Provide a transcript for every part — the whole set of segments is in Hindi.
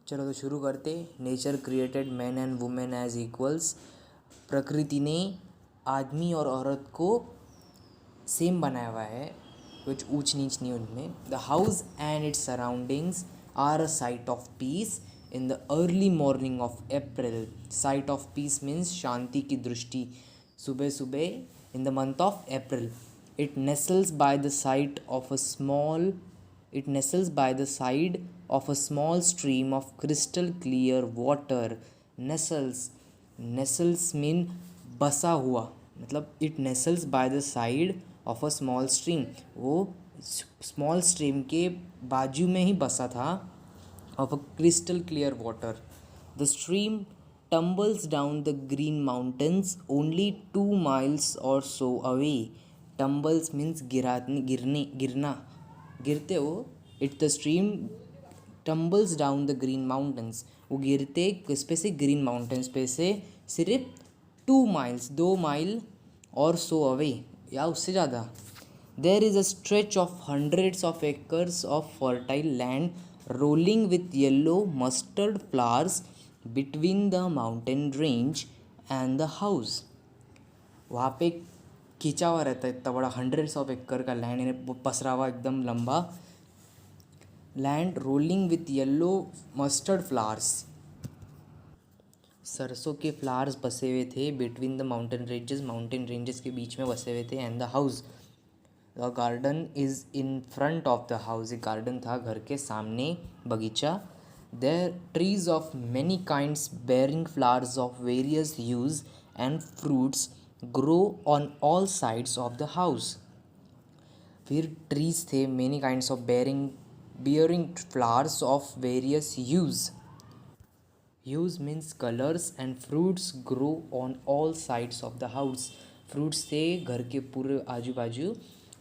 चलो तो शुरू करते। Nature created man and women as equals. प्रकृति ने आदमी और औरत को सेम बनाया हुआ है, कुछ ऊंच नीच नहीं उनमें। The house and its surroundings are a sight of peace in the early morning of April. Sight of peace means शांति की दृष्टि सुबह सुबह in the month of April. It nestles by the side of a small It nestles by the side of a small stream of crystal clear water. Nestles mean बसा हुआ, मतलब it nestles by the side of a small stream, वो small stream के बाजू में ही बसा था, of a crystal clear water. The stream tumbles down the green mountains only 2 miles or so away. Tumbles means गिरना गिरते हो। It the stream tumbles down the green mountains, वो गिरते किस पे से, ग्रीन माउंटेन्स पे से, सिर्फ 2 माइल्स 2 माइल और सो अवे या उससे ज़्यादा। There is a stretch of hundreds of acres of fertile land rolling with yellow mustard flowers between the mountain range and the house. वहाँ पे खींचा हुआ रहता है इतना बड़ा, हंड्रेड्स ऑफ एकड़ का लैंड, यानी पसरा हुआ एकदम लंबा land, rolling with yellow mustard flowers, सरसों के फ्लावर्स बसे हुए थे। बिटवीन द माउंटेन रेंजेस के बीच में बसे हुए थे। And the house, the garden is in front of the house, एक गार्डन था घर के सामने, बगीचा। There trees of many kinds bearing flowers of various hues and fruits grow on all sides of the house. फिर ट्रीज थे, many kinds of bearing flowers of various hues. Hues means colors and fruits grow on all sides of the house. Fruits थे घर के पूरे आजू बाजू।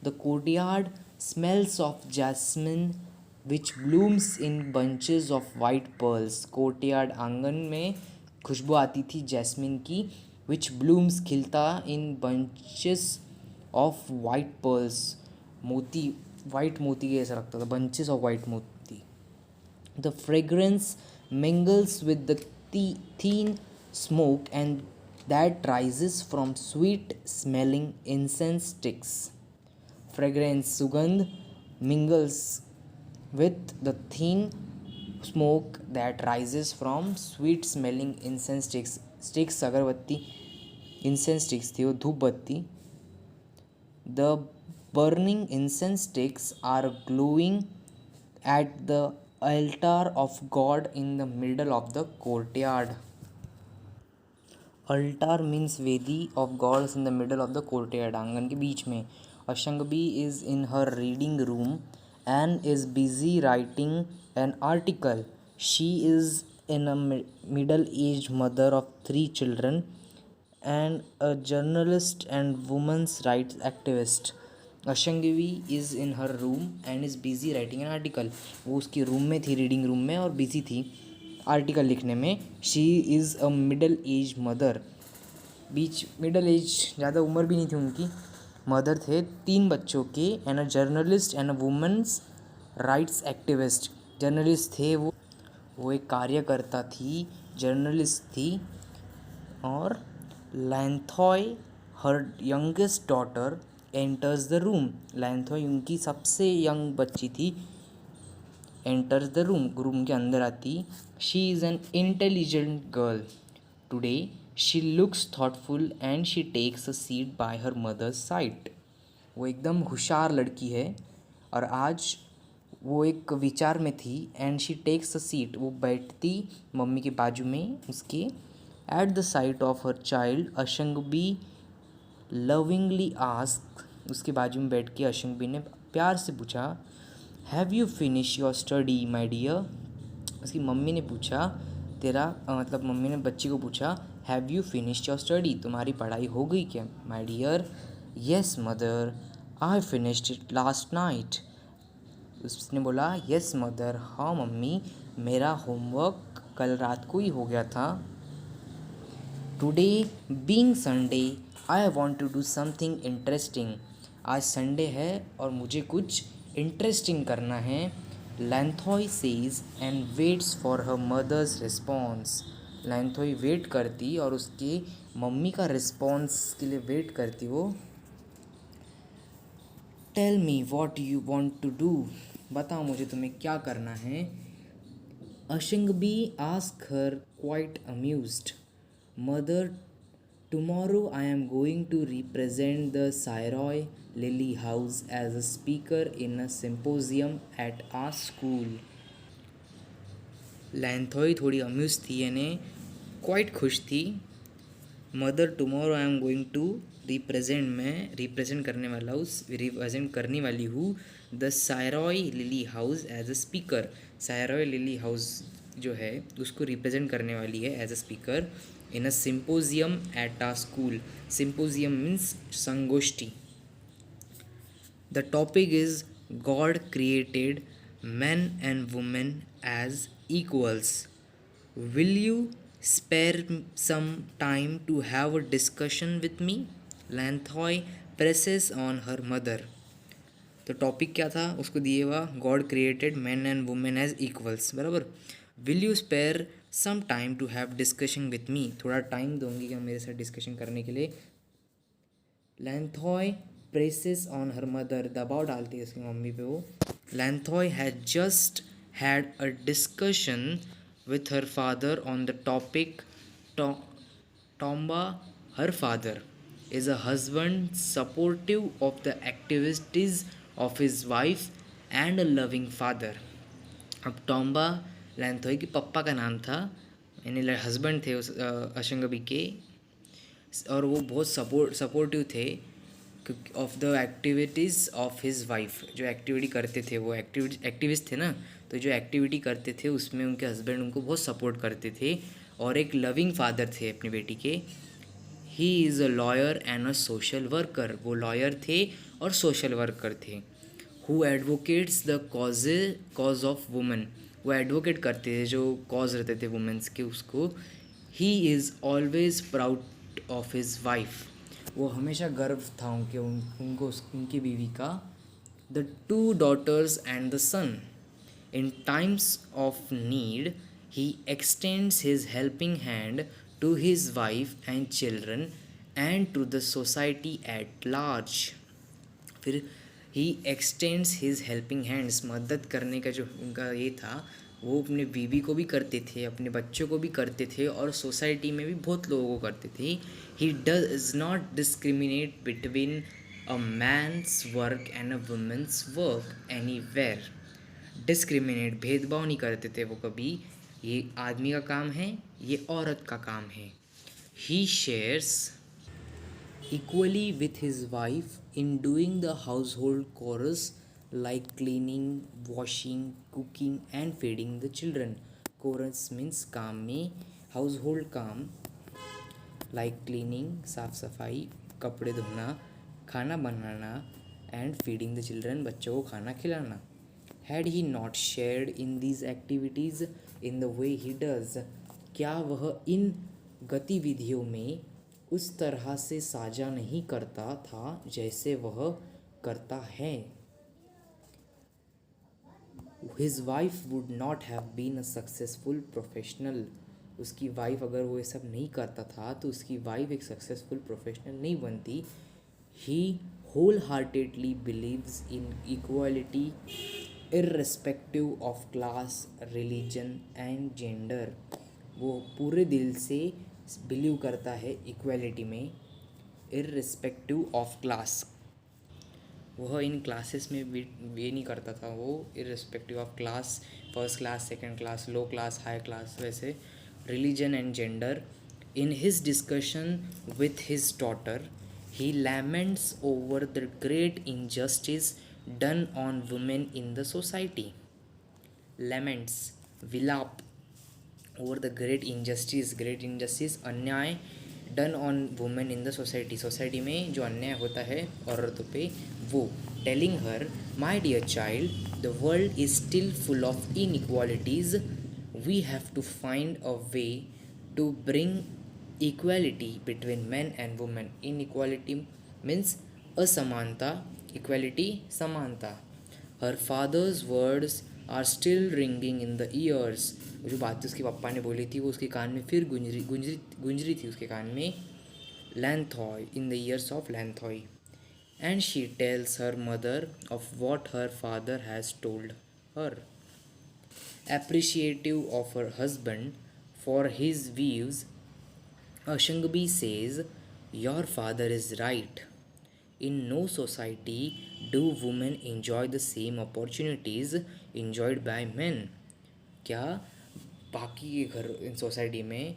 The courtyard smells of jasmine which blooms in bunches of white pearls. Courtyard आंगन में खुशबू आती थी जैस्मिन की, which blooms खिलता in bunches of white pearls, मोती, वाइट मोती के ऐसा लगता था, बंचेस ऑफ वाइट मोती। The fragrance mingles with the thin smoke and that rises from sweet smelling incense sticks. Fragrance, सुगंध, mingles with the thin smoke that rises from sweet smelling incense sticks. Sticks अगरबत्ती, incense sticks थी वो, धूप बत्ती। The burning incense sticks are glowing at the altar of God in the middle of the courtyard. Altar means वेदी of God is in the middle of the courtyard, आंगन के बीच में। Ashangbi is in her reading room and is busy writing an article. She is in a middle-aged mother of 3 children and a journalist and women's rights activist. Ashangbi is in her room and is busy writing an article, वो उसकी रूम में थी, रीडिंग रूम में, और बिज़ी थी आर्टिकल लिखने में। She is a middle age mother, beach middle age, ज़्यादा उम्र भी नहीं थी उनकी, मदर थे 3 बच्चों के। And a journalist and a women's rights activist, journalist थे वो एक कार्यकर्ता थी, जर्नलिस्ट थी। और Lanthoi her youngest daughter enters the room, Lanthoi उनकी सबसे यंग बच्ची थी, एंटर्स द रूम के अंदर आती। She is an intelligent girl today, she looks thoughtful and she takes a seat by her mother's side. वो एकदम होशियार लड़की है और आज वो एक विचार में थी। And she takes a seat, वो बैठती मम्मी के बाजू में उसके। At the side of her child Ashangbi lovingly ask, उसके बाजू में बैठ के अशंगबी ने प्यार से पूछा, have you finish your study my dear. उसकी मम्मी ने पूछा, मतलब मम्मी ने बच्ची को पूछा, have you finish your study, तुम्हारी पढ़ाई हो गई क्या my dear. Yes mother, I finished it last night. उसने बोला, येस मदर, हाँ मम्मी, मेरा होमवर्क कल रात को ही हो गया था। Today being Sunday I want to do something interesting, आज संडे है और मुझे कुछ इंटरेस्टिंग करना है। Lanthoi says and waits for her mother's response. Lanthoi wait करती और उसके मम्मी का रिस्पॉन्स के लिए वेट करती वो. Tell me what you want to do. बताओ मुझे तुम्हें क्या करना है. Ashangbi ask her quite amused. Mother, tomorrow I am going to represent the Sairoy Lily House as a speaker in a symposium at our school. Lanthoi थोड़ी अम्यूज थी यानी क्वाइट खुश थी. Mother, tomorrow I am going to represent, मैं रिप्रेजेंट करने वाला हूँ, रिप्रेजेंट करने वाली हूँ the Sairoi Lily House as a speaker. Sairoi Lily House जो है उसको रिप्रेजेंट करने वाली है as a speaker in a symposium at our school. Symposium means संगोष्ठी. The topic is God created men and women as equals. Will you spare some time to have a discussion with me? Lanthoy presses on her mother. तो टॉपिक क्या था उसको दिए हुआ, God created man and women as equals, बराबर. Will you spare some time to have discussion with me. थोड़ा टाइम दोगे क्या मेरे साथ डिस्कशन करने के लिए. Lanthoi presses on her mother, दबाव डालती है उसकी मम्मी पे वो. Lanthoi had just had a discussion with her father on the topic. Tomba, her father, is a husband supportive of the activities of his wife and a loving father. अब टॉम्बा लैंथोई के पप्पा का नाम था, यानी हस्बैंड थे उस अशंगबी के, और वो बहुत सपोर्टिव थे of the activities of his wife. जो एक्टिविटी करते थे वो एक्टिविस्ट थे ना, तो जो एक्टिविटी करते थे उसमें उनके हस्बैंड उनको बहुत सपोर्ट करते थे और एक लविंग फादर थे अपनी बेटी के. He is a lawyer and a social worker. वो लॉयर थे और सोशल वर्कर थे. Who advocates the cause of women. वो एडवोकेट करते थे जो कॉज रहते थे वुमेंस के उसको. He is always proud of his wife. वो हमेशा गर्व था उनको उनकी बीवी का. The two daughters and the son. In times of need, he extends his helping hand to his wife and children and to the society at large. फिर he extends his helping hands, मदद करने का जो उनका ये था वो अपने बीवी को भी करते थे, अपने बच्चों को भी करते थे और सोसाइटी में भी बहुत लोगों को करते थे. He does not discriminate between a man's work and a woman's work anywhere. Discriminate, भेदभाव नहीं करते थे वो कभी. ये आदमी का काम है, ये औरत का काम है. He shares equally with his wife in doing the household chores like cleaning, washing, cooking and feeding the children. Chores means काम में, हाउस होल्ड काम लाइक क्लीनिंग साफ सफाई, कपड़े धोना, खाना बनाना, एंड फीडिंग द चिल्ड्रन बच्चों को खाना खिलाना. Had he not shared in these activities in the way he does, क्या वह इन गतिविधियों में उस तरह से साझा नहीं करता था जैसे वह करता है. His wife would not have been a successful professional. उसकी वाइफ अगर वो ये सब नहीं करता था तो उसकी वाइफ एक सक्सेसफुल प्रोफेशनल नहीं बनती. He wholeheartedly believes in equality irrespective of class, religion and gender. वो पूरे दिल से बिलीव करता है इक्वालिटी में, irrespective of class. वह इन क्लासेस में भी ये नहीं करता था वो, irrespective of class, first class, second class, low class, high class, वैसे religion and gender. In his discussion with his daughter, he laments over the great injustice done on women in the society. Laments, विलाप, over the great injustice, अन्याय done on women in the society. Society में जो अन्याय होता है औरतों पे वो. Telling her, my dear child, the world is still full of inequalities. We have to find a way to bring equality between man and women. Inequality means असमानता, इक्वालिटी समानता. Her father's words are still ringing in the ears. जो बात उसके पापा ने बोली थी वो उसके कान में फिर गुंज रही थी उसके कान में। Lanthoi, in the years of Lanthoi. And she tells her mother of what her father has told her. Appreciative of her husband for his views, Ashangbi says, your father is right. In no society do women enjoy the same opportunities enjoyed by men. क्या बाकी के घर इन सोसाइटी में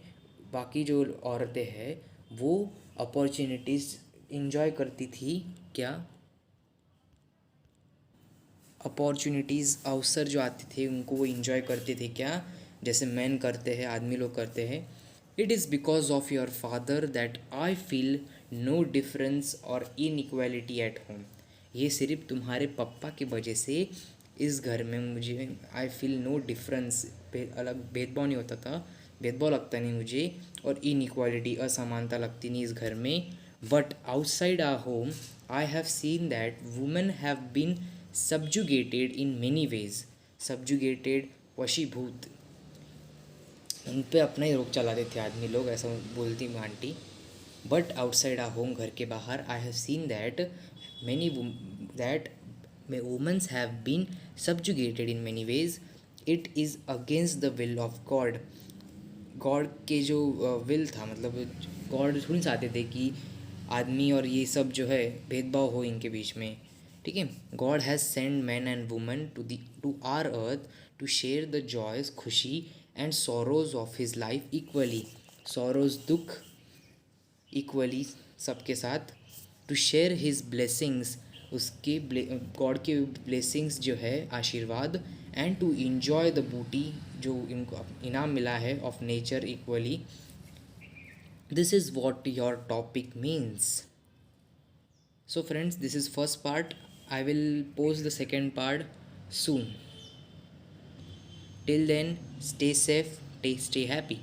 बाकी जो औरतें हैं वो अपॉर्चुनिटीज़ इंजॉय करती थी क्या? अपॉर्चुनिटीज़, अवसर जो आते थे उनको वो इन्जॉय करते थे क्या, जैसे मैन करते हैं, आदमी लोग करते हैं? It is because of your father that I feel no difference or inequality at home. ये सिर्फ तुम्हारे पप्पा की वजह से इस घर में मुझे आई फील नो डिफरेंस, अलग भेदभाव नहीं होता था, भेदभाव लगता नहीं मुझे, और इनइक्वालिटी, असमानता लगती नहीं इस घर में। But outside our home I have seen that women have been subjugated in many ways। subjugated, वशीभूत, उन पे अपना ही रोक चलाते थे आदमी लोग, ऐसा बोलती aunty. But outside our home, घर के बाहर, I have seen that many that womens have been subjugated in many ways। It is against the will of God. God के जो विल था, मतलब गॉड थोड़ी चाहते थे कि आदमी और ये सब जो है भेदभाव हो इनके बीच में, ठीक है। God has send man and woman to our earth to share the joys, खुशी and sorrows of his life equally. Sorrows, दुख इक्वली, सबके साथ। टू शेयर हिज ब्लेसिंग्स, उसके गॉड के ब्लेसिंग्स जो है, आशीर्वाद। एंड टू इन्जॉय द बूटी, जो इनको इनाम मिला है, of nature equally. This is what your topic means. So friends, this is first part. I will post the second part soon. Till then, stay safe, stay happy.